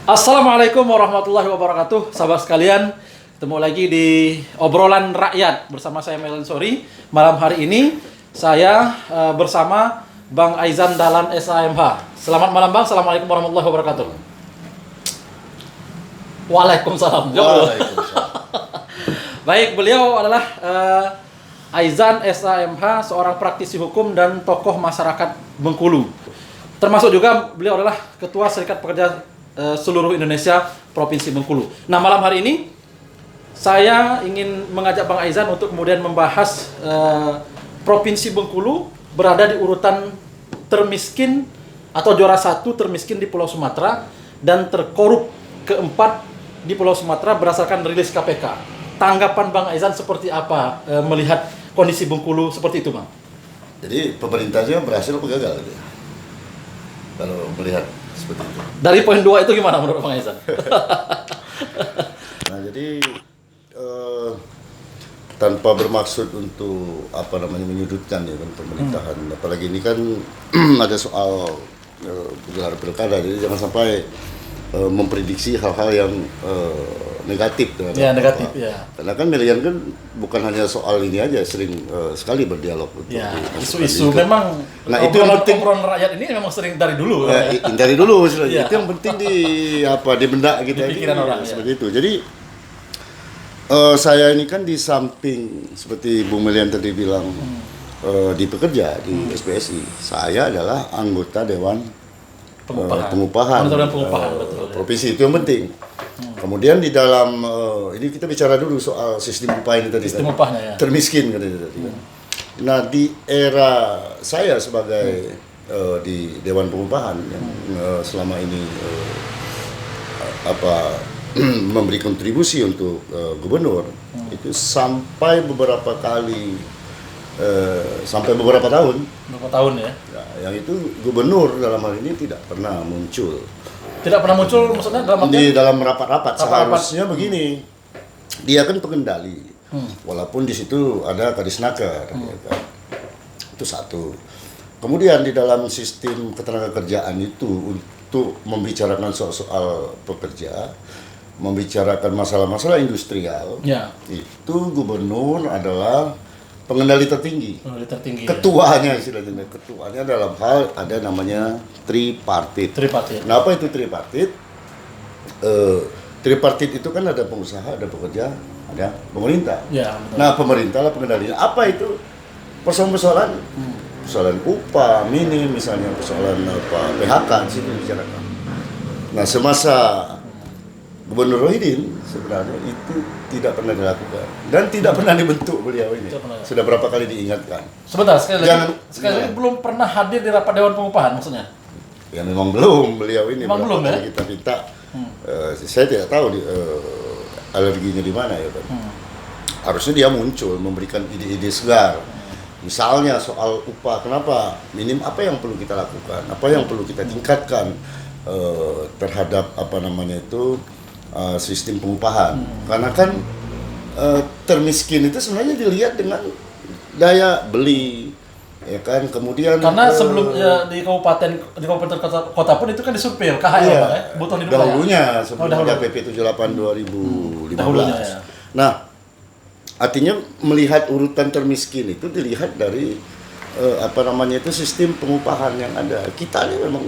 Assalamualaikum warahmatullahi wabarakatuh, sahabat sekalian. Ketemu lagi di obrolan rakyat bersama saya Melon Sori. Malam hari ini saya bersama Bang Aizan Dahlan SAMH. Selamat malam Bang. Assalamualaikum warahmatullahi wabarakatuh. Waalaikumsalam. Waalaikumsalam. Baik, beliau adalah Aizan SAMH, seorang praktisi hukum dan tokoh masyarakat Bengkulu. Termasuk juga beliau adalah Ketua Serikat Pekerja seluruh Indonesia Provinsi Bengkulu. Nah, malam hari ini saya ingin mengajak Bang Aizan untuk kemudian membahas Provinsi Bengkulu berada di urutan termiskin atau juara 1 termiskin di Pulau Sumatera dan terkorup keempat di Pulau Sumatera berdasarkan rilis KPK. Tanggapan Bang Aizan seperti apa melihat kondisi Bengkulu seperti itu, Bang? Jadi pemerintahnya berhasil atau gagal? Kalau melihat seperti itu. Dari poin 2 itu gimana menurut Bang Aizan? Nah, jadi tanpa bermaksud untuk menyudutkan ya kan pemerintahan. Apalagi ini kan ada soal gelar pilkada, jadi jangan sampai memprediksi hal-hal yang negatif negatif ya. Karena kan Melian kan bukan hanya soal ini aja, sering sekali berdialog untuk isu-isu memang. Nah, itu yang penting. Obrolan rakyat ini memang sering dari dulu. Dari dulu sebenarnya. Itu yang penting di benak kita, di pikiran orang seperti itu. Jadi saya ini kan di samping seperti Bung Melian tadi bilang di pekerja di SPSI, saya adalah anggota Dewan Pengupahan betul, provinsi, itu yang penting. Kemudian di dalam ini kita bicara dulu soal sistem upah ini tadi. Sistem upahnya ya. Termiskin katanya tadi. Nah, di era saya sebagai di Dewan Pengupahan yang selama ini memberi kontribusi untuk gubernur, itu sampai beberapa tahun. Beberapa tahun ya. Nah, yang itu gubernur dalam hal ini tidak pernah muncul. Tidak pernah muncul maksudnya di dalam rapat-rapat. Seharusnya begini, dia kan pengendali, walaupun di situ ada Kadisnaker, ya kan? Itu satu. Kemudian di dalam sistem ketenagakerjaan itu untuk membicarakan soal pekerja, membicarakan masalah-masalah industrial, itu gubernur adalah pengendali tertinggi. Ketuanya istilahnya. Ketuanya dalam hal ada namanya tripartit. Kenapa itu tripartit? Tripartit itu kan ada pengusaha, ada pekerja, ada pemerintah. Ya, nah, pemerintah lah pengendalinya. Apa itu? Persoalan upah minim misalnya, persoalan PHK di situ bicarakan. Nah, semasa Gubernur Rohidin sebenarnya itu tidak pernah dilakukan dan tidak pernah dibentuk beliau ini. Sudah berapa kali diingatkan. Sebentar, sekali lagi belum pernah hadir di rapat Dewan Pengupahan maksudnya? Ya memang belum beliau ini. Memang belum ya? Kita minta, saya tidak tahu alerginya di mana ya kan. Harusnya dia muncul memberikan ide-ide segar. Misalnya soal upah, kenapa minim, apa yang perlu kita lakukan, apa yang perlu kita tingkatkan terhadap sistem pengupahan. Karena kan termiskin itu sebenarnya dilihat dengan daya beli, ya kan. Kemudian karena sebelumnya di kabupaten kota pun itu kan disurvei KHL, iya, kebutuhan hidup dahulunya sebelum ada PP 78 2015. Ya. Nah, artinya melihat urutan termiskin itu dilihat dari sistem pengupahan yang ada. Kita ini memang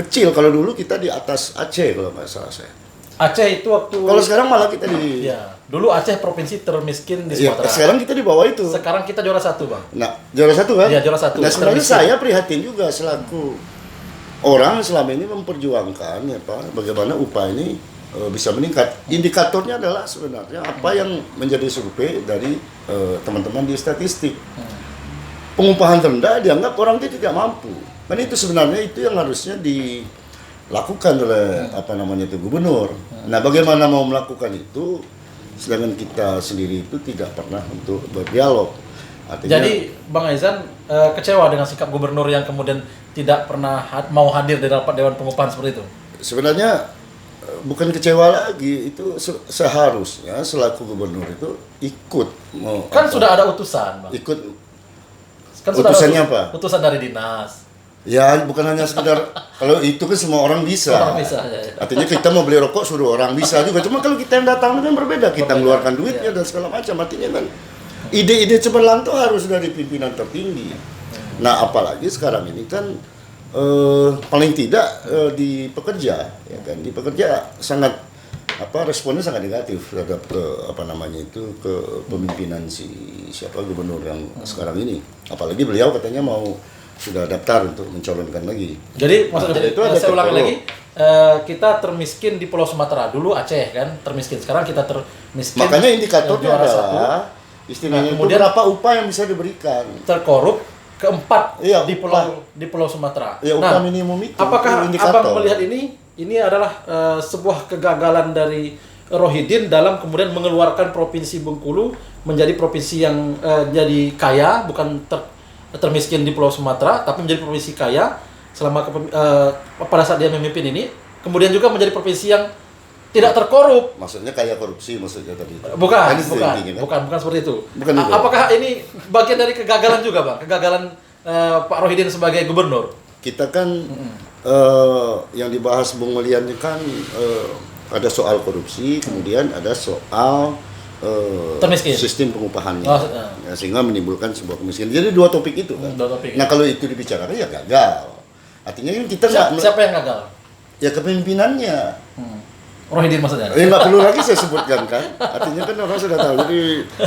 kecil. Kalau dulu kita di atas Aceh kalau nggak salah saya. Aceh itu waktu. Kalau sekarang malah kita di. Ya, dulu Aceh provinsi termiskin di Sumatera. Ya, sekarang kita di bawah itu. Sekarang kita juara 1, Bang. Nah, juara 1 kan? Iya, juara 1. Nah, sebenarnya saya prihatin juga selaku orang selama ini memperjuangkan bagaimana upah ini bisa meningkat. Indikatornya adalah sebenarnya apa yang menjadi survei dari teman-teman di statistik. Pengupahan terendah dianggap orang itu tidak mampu. Kan itu sebenarnya itu yang harusnya dilakukan oleh gubernur. Nah, bagaimana mau melakukan itu sedangkan kita sendiri itu tidak pernah untuk berdialog. Artinya, jadi Bang Aizan kecewa dengan sikap gubernur yang kemudian tidak pernah mau hadir di rapat Dewan Pengupahan seperti itu? Sebenarnya bukan kecewa lagi, itu seharusnya selaku gubernur itu ikut. Sudah ada utusan, Bang. Utusannya apa? Utusan dari dinas. Ya bukan hanya sekedar kalau itu kan semua orang bisa. Orang bisa, ya. Artinya kita mau beli rokok suruh orang bisa juga. Cuma kalau kita yang datang kan berbeda. Kita mengeluarkan duitnya dan segala macam. Artinya kan ide-ide cemerlang itu harus dari pimpinan tertinggi. Nah apalagi sekarang ini kan paling tidak di pekerja, ya kan di pekerja sangat responnya sangat negatif terhadap kepemimpinan siapa gubernur yang sekarang ini. Apalagi beliau katanya mau sudah daftar untuk mencalonkan lagi. Jadi maksudnya itu ada saya ulangi lagi, kita termiskin di Pulau Sumatera, dulu Aceh kan termiskin, sekarang kita termiskin. Makanya indikatornya adalah istilahnya kemudian berapa upah yang bisa diberikan. Terkorup keempat Iya, di Pulau Sumatera. Ya, upah minimum itu. Apakah itu indikator. Abang melihat ini adalah sebuah kegagalan dari Rohidin dalam kemudian mengeluarkan provinsi Bengkulu menjadi provinsi yang jadi kaya, bukan termiskin di Pulau Sumatera, tapi menjadi provinsi kaya selama pada saat dia memimpin ini, kemudian juga menjadi provinsi yang tidak terkorup. Maksudnya kaya korupsi maksudnya tadi. Bukan seperti itu. Bukan itu. Apakah ini bagian dari kegagalan juga, Bang? Kegagalan Pak Rohidin sebagai gubernur? Kita kan yang dibahas Bung Melian ini kan ada soal korupsi, kemudian ada soal termiskin. Sistem pengupahannya, ya, sehingga menimbulkan sebuah kemiskinan. Jadi dua topik itu kan. Nah kalau itu dibicarakan ya gagal. Artinya kan kita siapa yang gagal? Ya kepemimpinannya. Rohidin maksudnya? Ya nggak perlu lagi saya sebutkan kan. Artinya kan orang sudah tahu. Jadi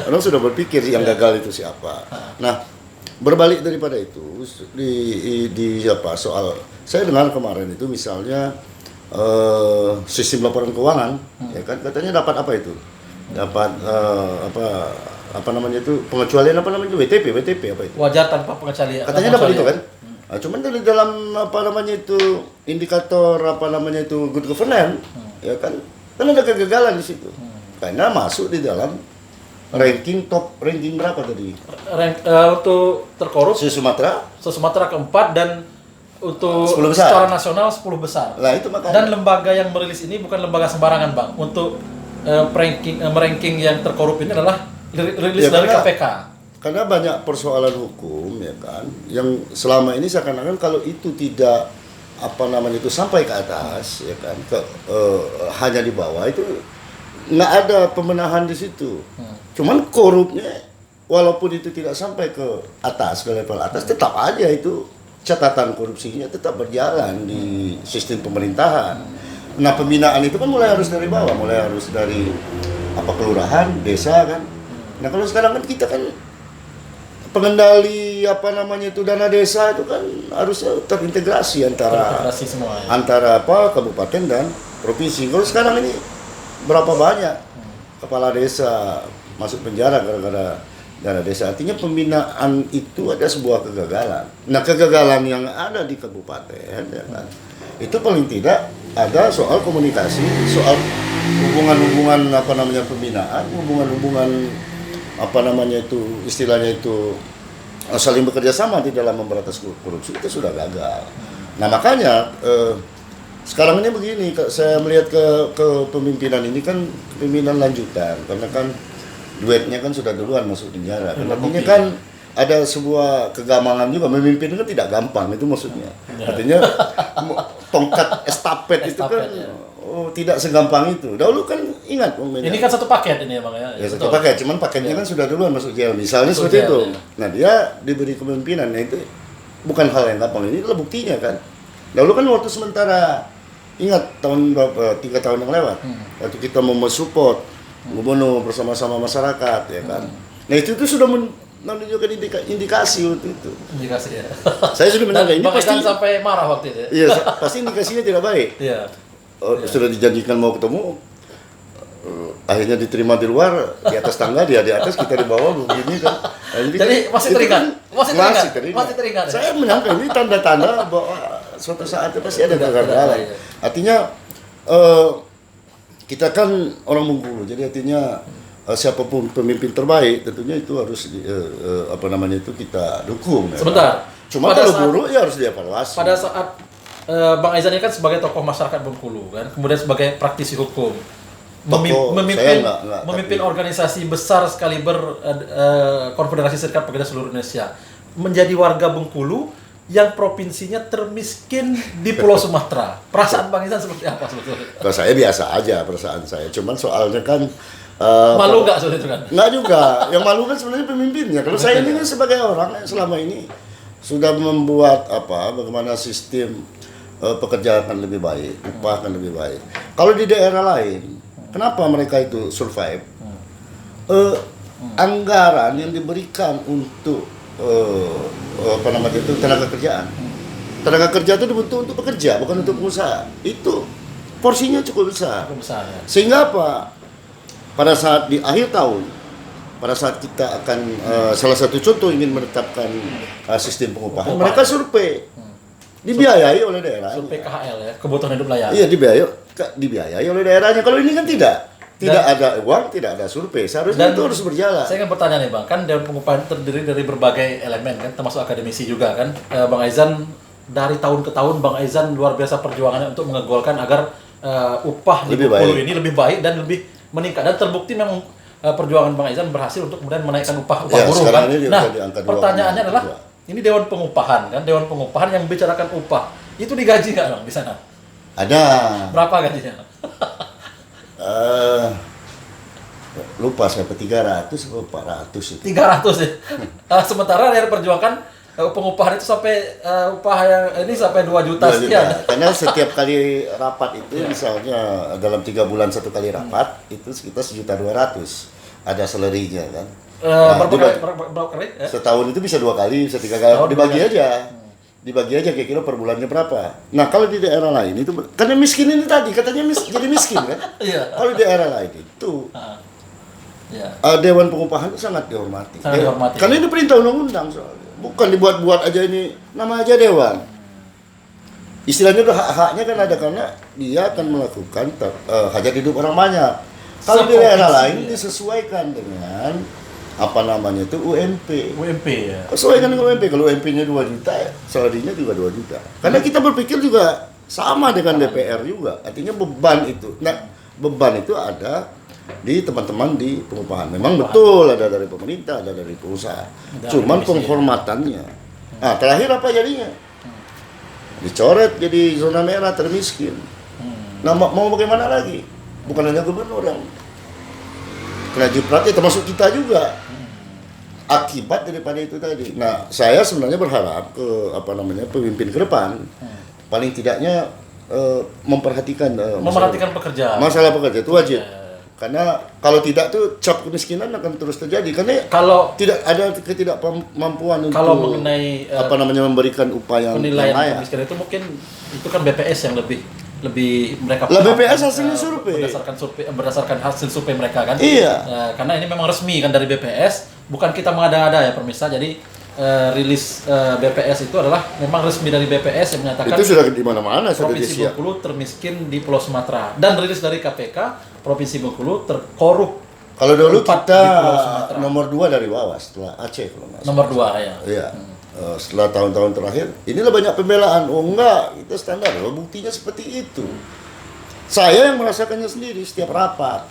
orang sudah berpikir yang gagal itu siapa. Nah berbalik daripada itu di soal saya dengar kemarin itu misalnya sistem laporan keuangan, ya kan katanya dapat apa itu? Dapat apa namanya itu pengecualian apa namanya itu WTP apa itu? Wajar tanpa pengecualian. Katanya dapat itu kan? Nah, cuman dari dalam apa namanya itu indikator apa namanya itu good governance, ya kan ada kegagalan di situ. Karena masuk di dalam ranking berapa tadi? Untuk terkorup Sumatera keempat dan untuk secara nasional 10 besar. Nah, itu makanya. Dan lembaga yang merilis ini bukan lembaga sembarangan, Bang. Untuk meranking yang terkorup ini adalah rilis dari KPK. Karena banyak persoalan hukum ya kan yang selama ini seakan-akan kalau itu tidak itu sampai ke atas ya kan hanya di bawah itu nggak ada pembenahan di situ. Cuman korupnya walaupun itu tidak sampai ke atas, ke level atas, tetap aja itu catatan korupsinya tetap berjalan di sistem pemerintahan. Nah pembinaan itu kan mulai harus dari bawah, mulai harus dari kelurahan, desa kan. Nah kalau sekarang kan kita kan pengendali dana desa itu kan harusnya terintegrasi antara kabupaten dan provinsi. Kalau sekarang ini berapa banyak kepala desa masuk penjara gara-gara dana desa, artinya pembinaan itu ada sebuah kegagalan. Nah kegagalan yang ada di kabupaten ya kan, itu paling tidak ada soal komunikasi, soal hubungan-hubungan pembinaan, hubungan-hubungan istilahnya itu saling bekerja sama di dalam memberantas korupsi itu sudah gagal. Nah makanya sekarang ini begini, saya melihat ke pemimpinan ini kan pemimpinan lanjutan, karena kan duetnya kan sudah duluan masuk penjara. Artinya kan ada sebuah kegamangan juga, memimpin kan tidak gampang itu maksudnya. Artinya tongkat estafet itu kan tidak segampang itu. Dahulu kan ingat ini kan satu paket ini ya Bang ya. Ya satu paket, cuman paketnya kan sudah duluan masuk jail. Misalnya seperti itu. Nah dia diberi kepemimpinan, nah itu bukan hal yang gampang. Ini adalah buktinya kan. Dahulu kan waktu sementara, ingat tahun berapa, 3 tahun yang lewat, waktu kita mau mensupport gubernur bersama-sama masyarakat ya kan. Nah itu sudah menunjukkan indikasi waktu itu. Indikasi ya. Saya sudah menanggapi ini pasti sampai marah waktu itu. Iya, pasti indikasinya tidak baik. Iya. Sudah dijanjikan mau ketemu, akhirnya diterima di luar, di atas tangga, dia di atas, kita di bawah begini kan. Jadi masih teringat. Masih teringat. Saya menyangka ini tanda-tanda bahwa suatu saat pasti ada kegagalan. Artinya kita kan orang Bengkulu, jadi artinya siapapun pemimpin terbaik tentunya itu harus kita dukung. Sebentar. Cuma kalau buruk ya harus dievaluasi. Pada saat Bang Aizan ini kan sebagai tokoh masyarakat Bengkulu kan, kemudian sebagai praktisi hukum, memimpin organisasi besar sekaliber Konfederasi Serikat Pekerja Seluruh Indonesia, menjadi warga Bengkulu yang provinsinya termiskin di Pulau Sumatera. Perasaan Bang Izan seperti apa sebetulnya? Kalau saya biasa aja perasaan saya. Cuman soalnya kan Malu nggak soal itu kan? nggak juga. Yang malu kan sebenarnya pemimpinnya. Kalau saya ini kan sebagai orang yang selama ini sudah membuat bagaimana sistem pekerjaan akan lebih baik, upah akan lebih baik. Kalau di daerah lain, kenapa mereka itu survive? Anggaran yang diberikan untuk tenaga kerjaan. Tenaga kerja itu dibentuk untuk bekerja, bukan untuk pengusaha. Itu porsinya cukup besar. Ya. Sehingga apa? Pada saat di akhir tahun, pada saat kita akan salah satu contoh ingin menetapkan sistem pengupahan, mereka survei, dibiayai oleh daerah. Survei KHL ya, kebutuhan hidup layak. Iya, dibiayai oleh daerahnya. Kalau ini kan tidak ada uang, tidak ada survei. Seharusnya itu harus berjalan. Saya ingin bertanya nih Bang, kan Dewan Pengupahan terdiri dari berbagai elemen kan, termasuk akademisi juga kan. Bang Aizan dari tahun ke tahun Bang Aizan luar biasa perjuangannya untuk mengegolkan agar upah di Bengkulu ini lebih baik dan lebih meningkat, dan terbukti memang perjuangan Bang Aizan berhasil untuk kemudian menaikkan upah buruh kan. Nah, pertanyaannya adalah ini Dewan Pengupahan kan, Dewan Pengupahan yang membicarakan upah itu digaji nggak Bang di sana? Ada. Berapa gajinya? Lupa saya 300 atau 400 itu. 300 ya. Sementara yang diperjuangkan pengupahan itu sampai upah yang ini sampai 2 juta sekian. Karena setiap kali rapat itu misalnya dalam 3 bulan satu kali rapat itu sekitar 1.200.000 ada salary-nya kan. Berapa kali? Setahun itu bisa 2 kali, bisa 3 kali. Dibagi aja kira-kira per bulannya berapa. Nah, kalau di daerah lain itu karena miskin ini tadi katanya jadi miskin kan. Iya. Kalau di daerah lain itu Dewan Pengupahan itu sangat dihormati. Karena ini perintah undang-undang soalnya. Bukan dibuat-buat aja ini, nama aja dewan. Istilahnya itu hak-haknya kan ada karena dia akan melakukan hajat hidup orang banyak. Kalau di daerah lain disesuaikan dengan UMP. UMP ya. Sesuaikan dengan UMP. Kalau UMP-nya 2 juta, salarinya juga 2 juta. Karena kita berpikir juga sama dengan DPR juga. Artinya beban itu. Nah, beban itu ada di teman-teman di pengupahan. Memang betul ada dari pemerintah, ada dari perusahaan. Cuman penghormatannya. Nah, terakhir apa jadinya? Dicoret jadi zona merah termiskin. Nah, mau bagaimana lagi? Bukan hanya gubernur yang kena jipratnya, termasuk kita juga. Akibat daripada itu tadi. Nah, saya sebenarnya berharap ke pemimpin ke depan paling tidaknya memperhatikan pekerjaan. Masalah pekerja itu wajib. Karena kalau tidak tuh cap kemiskinan akan terus terjadi karena kalau tidak ada ketidakmampuan untuk mengenai memberikan upah yang penilaian kemiskinan itu mungkin itu kan BPS yang lebih mereka BPS hasilnya survei berdasarkan hasil survei mereka kan. Iya. Karena ini memang resmi kan dari BPS, bukan kita mengada-ada ya pemirsa. Jadi rilis BPS itu adalah memang resmi dari BPS yang menyatakan itu sudah di mana-mana Provinsi Bengkulu termiskin di Pulau Sumatera, dan rilis dari KPK Provinsi Bengkulu terkorup. Kalau dulu kita nomor 2 dari bawah setelah Aceh kalau nggak salah. Nomor 2 ya. Iya. Setelah tahun-tahun terakhir, inilah banyak pembelaan. Oh enggak, itu standar. Oh, buktinya seperti itu. Saya yang merasakannya sendiri setiap rapat.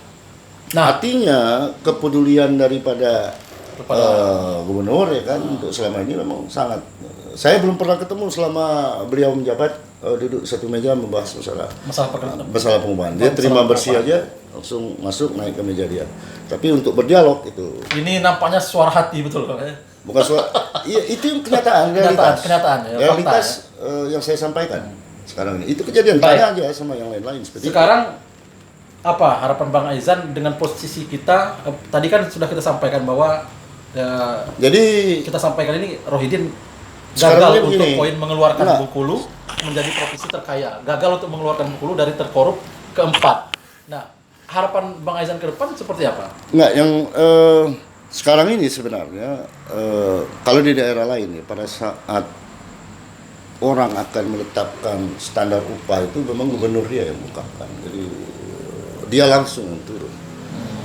Nah, artinya kepedulian daripada gubernur ya kan untuk selama ini memang sangat. Saya belum pernah ketemu selama beliau menjabat duduk satu meja membahas masalah pengupahan. Dia terima bersih aja, langsung masuk naik ke meja dia. Tapi untuk berdialog itu. Ini nampaknya suara hati betul kan? Bukan suara. Iya, itu yang kenyataan, realitas yang saya sampaikan sekarang ini. Itu kejadian. Tanya aja sama yang lain-lain seperti sekarang itu. Apa harapan Bang Aizan dengan posisi kita? Tadi kan sudah kita sampaikan bahwa jadi kita sampaikan ini Rohidin gagal untuk poin mengeluarkan Bengkulu menjadi provinsi terkaya. Gagal untuk mengeluarkan Bengkulu dari terkorup keempat. Nah, harapan Bang Aizan ke depan seperti apa? Enggak, yang sekarang ini sebenarnya kalau di daerah lain ya, pada saat orang akan menetapkan standar upah itu memang gubernur dia yang mengungkapkan. Jadi dia langsung turun.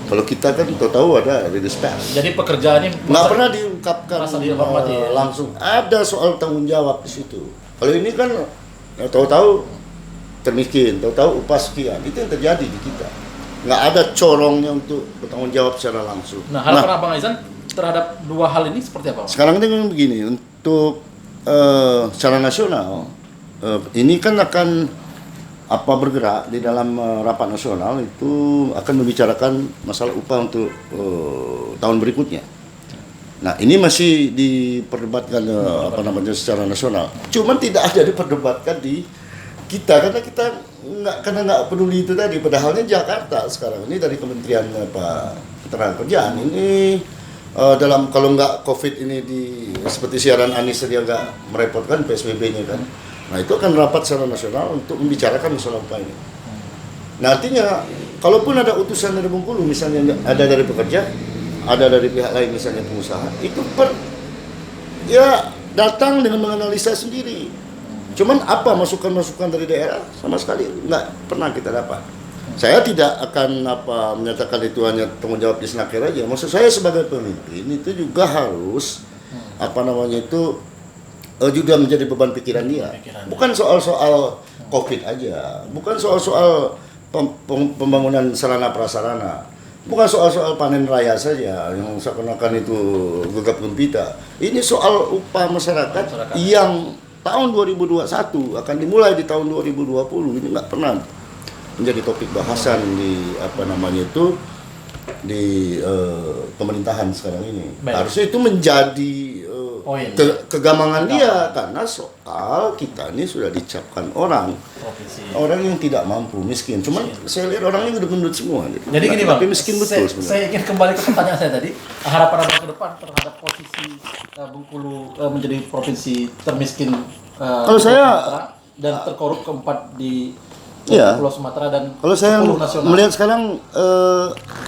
Kalau kita kan tahu ada rilis pers. Jadi pekerjaannya nggak pernah diungkapkan langsung. Ada soal tanggung jawab di situ. Kalau ini kan tahu-tahu termiskin, tahu-tahu upah sekian. Itu yang terjadi di kita. Nggak ada corongnya untuk bertanggung jawab secara langsung. Nah, harapan Bang Aizan terhadap dua hal ini seperti apa? Sekarang ini memang begini, untuk secara nasional ini kan akan bergerak di dalam rapat nasional itu akan membicarakan masalah upah untuk tahun berikutnya. Nah ini masih diperdebatkan secara nasional. Cuman tidak ada diperdebatkan di kita karena kita nggak peduli itu tadi. Padahalnya Jakarta sekarang ini dari Kementerian Ketenagakerjaan ini dalam kalau nggak COVID ini seperti siaran Anies tadi agak merepotkan PSBB-nya kan. Nah itu akan rapat secara nasional untuk membicarakan masalah upah ini. Nah artinya kalaupun ada utusan dari Bengkulu misalnya ada dari pekerja, ada dari pihak lain misalnya pengusaha, itu datang dengan menganalisa sendiri. Cuman apa masukan-masukan dari daerah sama sekali nggak pernah kita dapat. Saya tidak akan menyatakan itu hanya tanggung jawab di Snaker aja. Maksud saya sebagai pemimpin itu juga harus juga menjadi beban pikiran dia. Bukan soal COVID aja, bukan soal pembangunan sarana prasarana, bukan soal panen raya saja yang seakan-akan itu gegap gempita. Ini soal upah masyarakat yang tahun 2021 akan dimulai di tahun 2020. Ini nggak pernah menjadi topik bahasan di pemerintahan sekarang ini. Baik. Harusnya itu menjadi kegamangan dia karena soal kita ini sudah dicapkan orang yang tidak mampu, miskin. Cuman saya lihat orangnya udah gendut semua. Jadi gini Bang, tapi miskin betul sebenarnya. Saya ingin kembali ke pertanyaan saya tadi. Harapan Abang ke depan terhadap posisi Bengkulu menjadi provinsi termiskin kalau saya dan terkorup keempat di Pulau Sumatera dan kalau saya nasional. Melihat sekarang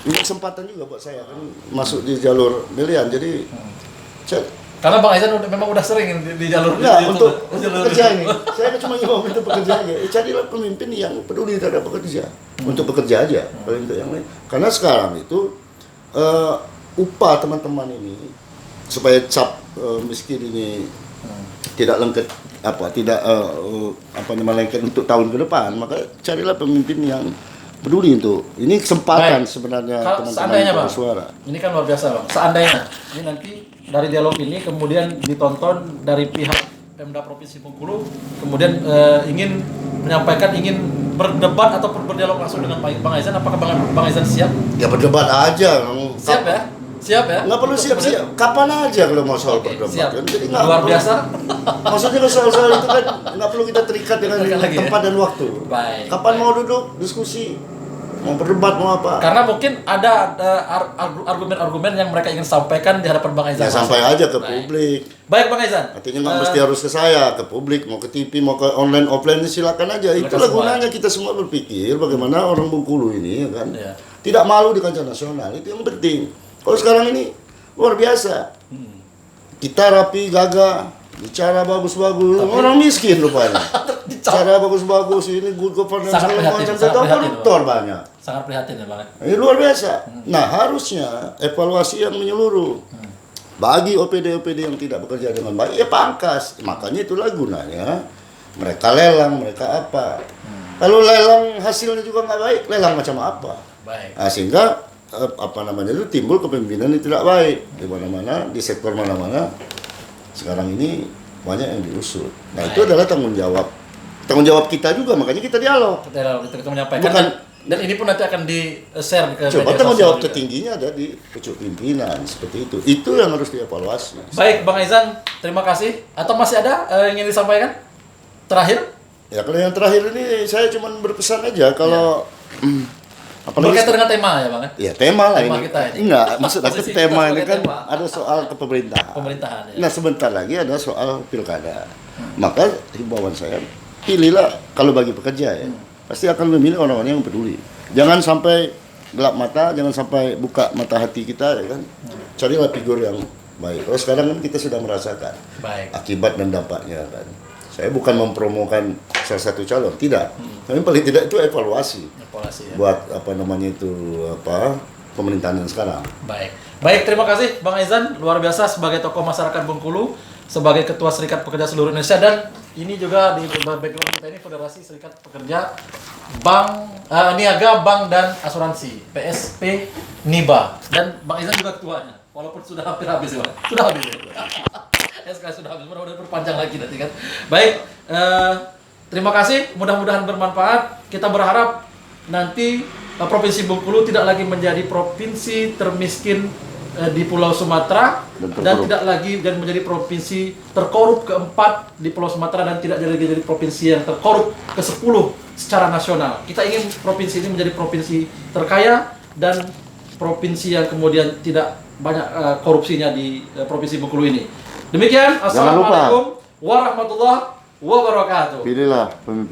ini kesempatan juga buat saya kan masuk di jalur pilihan. Jadi karena Bang Aizan memang udah sering di jalur untuk pekerja ini. Saya cuma nyimak untuk pekerja aja. Carilah pemimpin yang peduli terhadap pekerja. Untuk bekerja aja, paling untuk yang lain. Karena sekarang itu upah teman-teman ini supaya cap miskin ini tidak lengket lengket untuk tahun ke depan, maka carilah pemimpin yang peduli untuk ini kesempatan. Baik. Sebenarnya teman-teman bersuara. Ini kan luar biasa Bang. Seandainya ini nanti dari dialog ini kemudian ditonton dari pihak Pemda Provinsi Bengkulu, kemudian ingin berdebat atau berdialog langsung dengan Bang Aizan, apakah Bang Aizan siap? Ya berdebat aja. Siap ya? Siap ya? Nggak perlu siap-siap. Kapan aja kalau mau soal berdebat. Kan? Jadi luar biasa. Maksudnya kalau soal-soal itu kan nggak perlu kita terikat dengan tempat dan waktu. Baik. Kapan mau duduk diskusi, mau berdebat mau apa? Karena mungkin ada argumen-argumen yang mereka ingin sampaikan di hadapan Bang Aizan. Ya sampai aja ke publik. Baik Bang Aizan. Artinya nggak mesti harus ke saya, ke publik, mau ke TV, mau ke online offline silakan aja. Itulah gunanya kita semua berpikir bagaimana orang Bengkulu ini kan tidak malu di kancah nasional. Itu yang penting. Kalau sekarang ini luar biasa. Kita rapi, gagah, bicara bagus-bagus. Orang miskin rupanya. Cara bagus-bagus ini good governance segala macam, tapi koruptor banyak. Sangat prihatin ya Bang. Ini luar biasa. Nah, harusnya evaluasi yang menyeluruh. Bagi OPD-OPD yang tidak bekerja dengan baik, ya pangkas. Makanya itulah gunanya mereka lelang, mereka apa. Kalau lelang hasilnya juga nggak baik, lelang macam apa? Baik. Nah, sehingga itu timbul kepemimpinan yang tidak baik di mana-mana, di sektor mana-mana. Sekarang ini banyak yang diusut. Nah, itu adalah tanggung jawab kita juga, makanya kita dialog. Kita menyampaikan. Dan ini pun nanti akan di-share ke coba tanggung jawab tertingginya ada di pucuk pimpinan seperti itu. Itu yang harus dievaluasi. Baik, Bang Aizan, terima kasih. Atau masih ada yang ingin disampaikan? Terakhir? Ya, kalau yang terakhir ini saya cuma berpesan aja kalau berkaitan dengan tema ya Bang? Ya tema lah ini. Kita ini. Enggak, maksud aku tema ini kan ada soal pemerintahan ya. Nah sebentar lagi ada soal pilkada. Maka himbauan saya, pilihlah kalau bagi pekerja ya. Pasti akan memilih orang-orang yang peduli. Jangan sampai gelap mata, jangan sampai buka mata hati kita ya kan. Carilah figur yang baik. Kalau sekarang kan kita sudah merasakan akibat dan dampaknya kan. Saya bukan mempromokan salah satu calon, tidak. Tapi paling tidak itu evaluasi ya. Buat pemerintahan yang sekarang. Baik, terima kasih Bang Aizan, luar biasa sebagai tokoh masyarakat Bengkulu, sebagai Ketua Serikat Pekerja Seluruh Indonesia, dan ini juga di background kita ini Federasi Serikat Pekerja Niaga Bank dan Asuransi PSP NIBA, dan Bang Aizan juga ketuanya, walaupun sudah hampir habis ya Bang. Sudah habis ya. SK sudah habis, mudah-mudahan berpanjang lagi nanti kan. Baik, terima kasih, mudah-mudahan bermanfaat. Kita berharap nanti Provinsi Bengkulu tidak lagi menjadi provinsi termiskin di Pulau Sumatera dan tidak lagi dan menjadi provinsi terkorup keempat di Pulau Sumatera dan tidak jadi provinsi yang terkorup ke-10 secara nasional. Kita ingin provinsi ini menjadi provinsi terkaya dan provinsi yang kemudian tidak banyak korupsinya di Provinsi Bengkulu ini. Demikian, assalamualaikum warahmatullahi wabarakatuh. Pilihlah pemimpin.